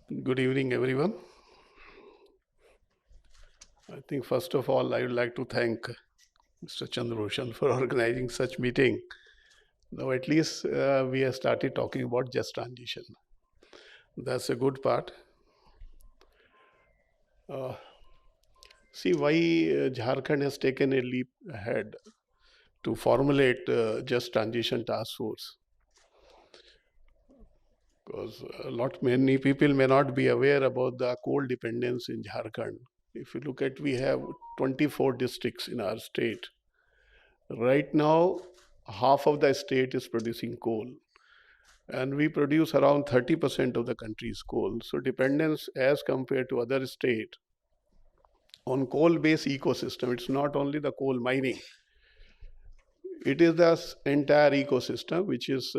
Good evening, everyone. I think first of all, I would like to thank Mr. Chandrabhushan for organizing such meeting. Now, at least we have started talking about just transition. That's a good part. Uh, See why Jharkhand has taken a leap ahead to formulate just transition task force. Because a lot many people may not be aware about the coal dependence in Jharkhand. If you look at, we have 24 districts in our state. Right now, half of the state is producing coal, and we produce around 30% of the country's coal. So, dependence as compared to other states on coal-based ecosystem, it's not only the coal mining; it is the entire ecosystem which is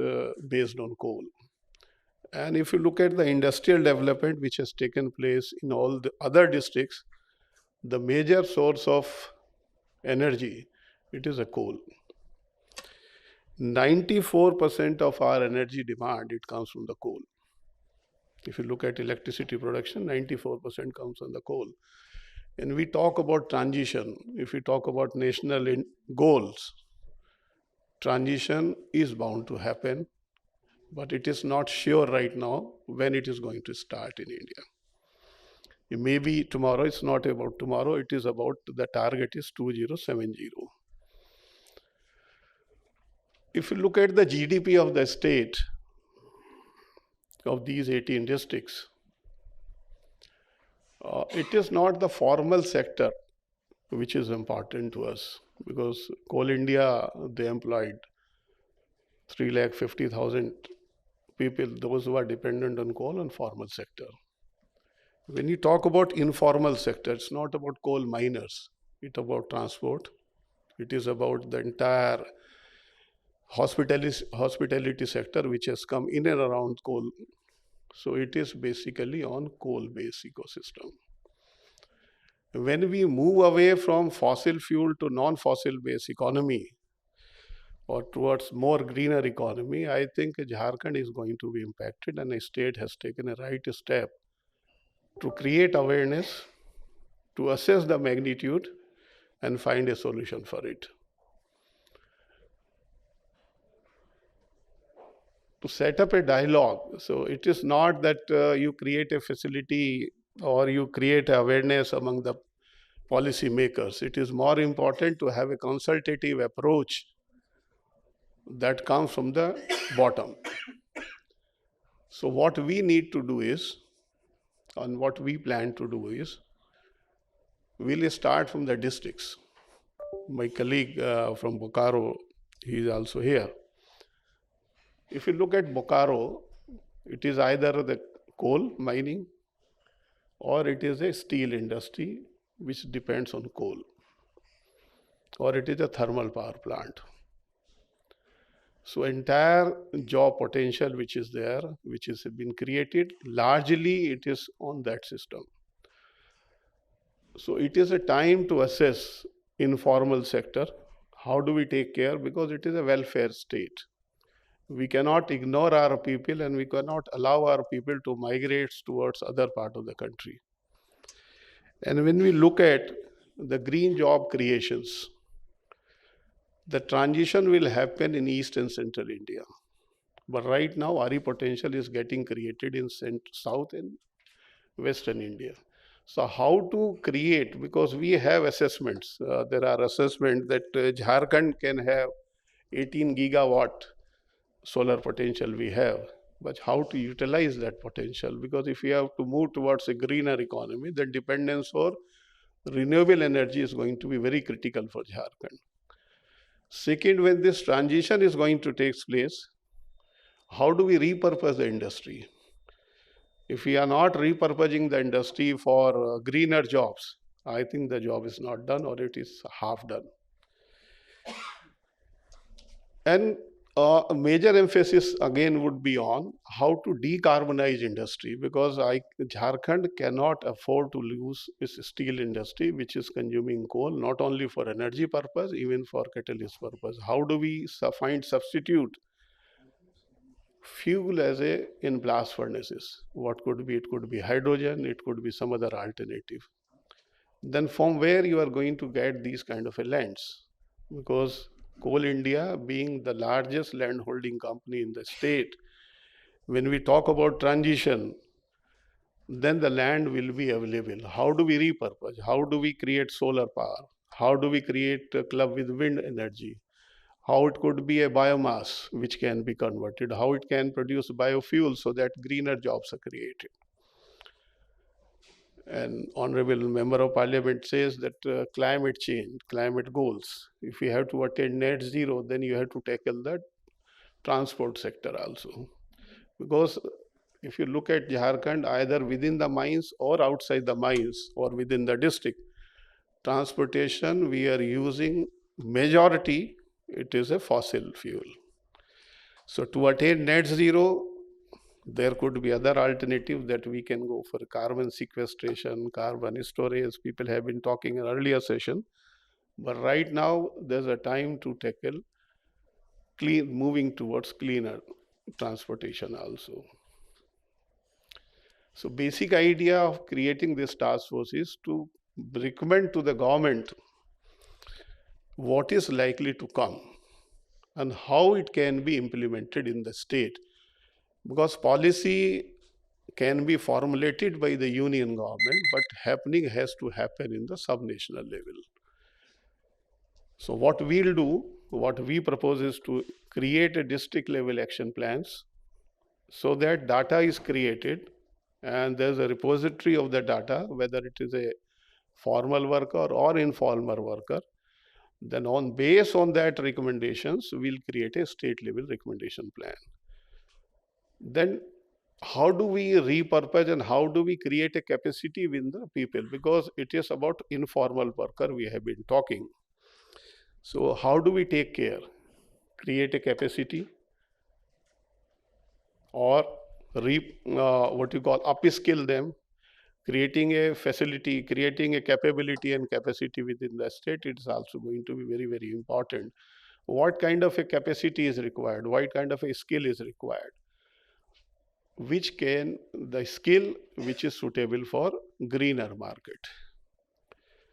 based on coal. And if you look at the industrial development which has taken place in all the other districts, the major source of energy, it is a coal. 94% of our energy demand, it comes from the coal. If you look at electricity production, 94% comes from the coal. And we talk about transition, if we talk about national goals, transition is bound to happen, but it is not sure right now when it is going to start in India. It may be tomorrow, it's not about tomorrow, it is about the target is 2070. If you look at the GDP of the state, of these 18 districts, it is not the formal sector which is important to us, because Coal India, they employed 350,000 people, those who are dependent on coal and formal sector. When you talk about informal sector, it's not about coal miners, it's about transport, it is about the entire hospitality sector which has come in and around coal. So it is basically on coal-based ecosystem. When we move away from fossil fuel to non-fossil based economy or towards more greener economy, I think Jharkhand is going to be impacted, and the state has taken a right step to create awareness, to assess the magnitude and find a solution for it. To set up a dialogue. So it is not that you create a facility or you create awareness among the policy makers. It is more important to have a consultative approach that comes from the bottom. So what we need to do is, and what we plan to do is, we'll start from the districts. My colleague from Bokaro, he is also here. If you look at Bokaro, it is either the coal mining or it is a steel industry which depends on coal, or it is a thermal power plant. So entire job potential which is there, which has been created, largely it is on that system. So it is a time to assess informal sector. How do we take care? Because it is a welfare state. We cannot ignore our people and we cannot allow our people to migrate towards other part of the country. And when we look at the green job creations, the transition will happen in East and Central India. But right now, RE potential is getting created in South and Western India. So how to create, because we have assessments, there are assessments that Jharkhand can have 18 gigawatt solar potential we have, but how to utilize that potential? Because if we have to move towards a greener economy, the dependence for renewable energy is going to be very critical for Jharkhand. Second, when this transition is going to take place, how do we repurpose the industry? If we are not repurposing the industry for greener jobs, I think the job is not done or it is half done. And a major emphasis again would be on how to decarbonize industry, because Jharkhand cannot afford to lose its steel industry, which is consuming coal not only for energy purpose, even for catalyst purpose. How do we find substitute fuel as a in blast furnaces. What could be? It could be hydrogen, it could be some other alternative. Then from where you are going to get these kind of a lands? Because Coal India being the largest land holding company in the state, when we talk about transition, then the land will be available. How do we repurpose? How do we create solar power? How do we create a club with wind energy? How it could be a biomass which can be converted, how it can produce biofuel so that greener jobs are created. And honorable member of parliament says that climate change, climate goals, if you have to attain net zero, then you have to tackle the transport sector also. Because if you look at Jharkhand, either within the mines or outside the mines or within the district, transportation we are using majority, it is a fossil fuel. So to attain net zero, there could be other alternatives that we can go for carbon sequestration, carbon storage. People have been talking in earlier session, but right now there's a time to tackle moving towards cleaner transportation also. So basic idea of creating this task force is to recommend to the government what is likely to come and how it can be implemented in the state. Because policy can be formulated by the union government, but happening has to happen in the subnational level. So what we'll do, what we propose is to create a district level action plans so that data is created and there's a repository of the data, whether it is a formal worker or informal worker. Then based on that recommendations, we'll create a state level recommendation plan. Then how do we repurpose and how do we create a capacity within the people? Because it is about informal worker we have been talking. So how do we take care? Create a capacity or what you call upskill them, creating a facility, creating a capability and capacity within the state. It is also going to be very, very important. What kind of a capacity is required? What kind of a skill is required? The skill which is suitable for greener market.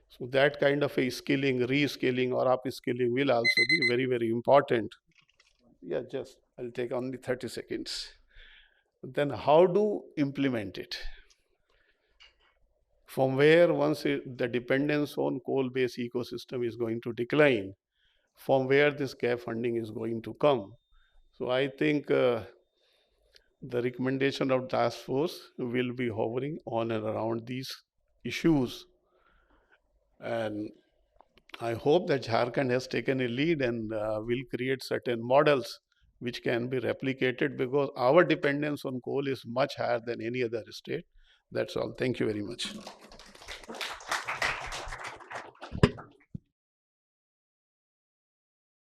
So that kind of a skilling, reskilling or upskilling will also be very, very important. Yeah, just I'll take only 30 seconds. Then how to implement it? From where the dependence on coal-based ecosystem is going to decline, from where this gap funding is going to come. So I think the recommendation of task force will be hovering on and around these issues. And I hope that Jharkhand has taken a lead and will create certain models which can be replicated, because our dependence on coal is much higher than any other state. That's all. Thank you very much.